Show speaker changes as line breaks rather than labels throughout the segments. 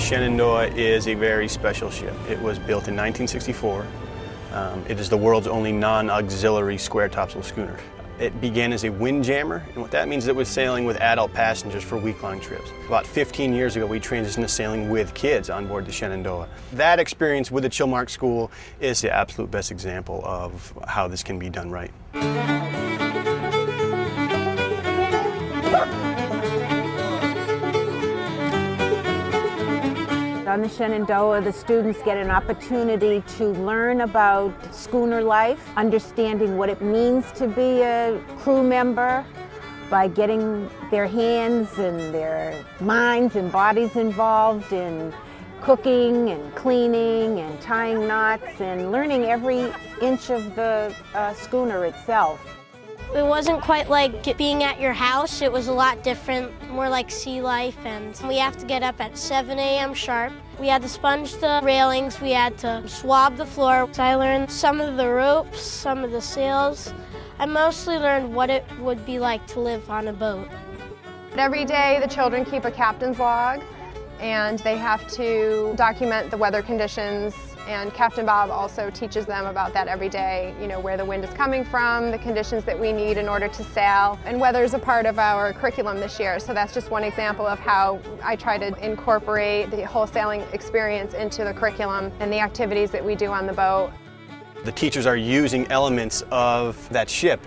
Shenandoah is a very special ship. It was built in 1964. It is the world's only non-auxiliary square topsail schooner. It began as a windjammer, and what that means is it was sailing with adult passengers for week-long trips. About 15 years ago, we transitioned to sailing with kids on board the Shenandoah. That experience with the Chilmark School is the absolute best example of how this can be done right.
On the Shenandoah, the students get an opportunity to learn about schooner life, understanding what it means to be a crew member by getting their hands and their minds and bodies involved in cooking and cleaning and tying knots and learning every inch of the schooner itself.
It wasn't quite like being at your house. It was a lot different, more like sea life, and we have to get up at 7 a.m. sharp. We had to sponge the railings, we had to swab the floor. So I learned some of the ropes, some of the sails. I mostly learned what it would be like to live on a boat.
Every day the children keep a captain's log, and they have to document the weather conditions. And Captain Bob also teaches them about that every day, you know, where the wind is coming from, the conditions that we need in order to sail. And weather is a part of our curriculum this year, so that's just one example of how I try to incorporate the whole sailing experience into the curriculum and the activities that we do on the boat.
The teachers are using elements of that ship,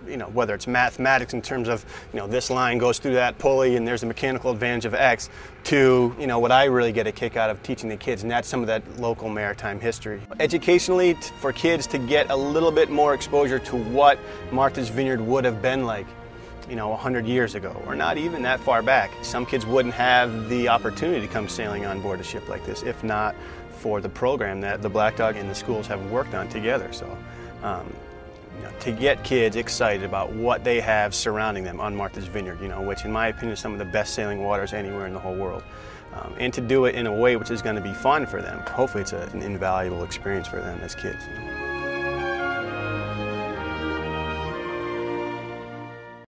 you know, whether it's mathematics in terms of, you know, this line goes through that pulley and there's a mechanical advantage of X, to, you know, what I really get a kick out of teaching the kids, and that's some of that local maritime history. Educationally, for kids to get a little bit more exposure to what Martha's Vineyard would have been like, you know, 100 years ago, or not even that far back. Some kids wouldn't have the opportunity to come sailing on board a ship like this if not for the program that the Black Dog and the schools have worked on together. So, you know, to get kids excited about what they have surrounding them on Martha's Vineyard, you know, which in my opinion is some of the best sailing waters anywhere in the whole world, and to do it in a way which is going to be fun for them. Hopefully it's an invaluable experience for them as kids.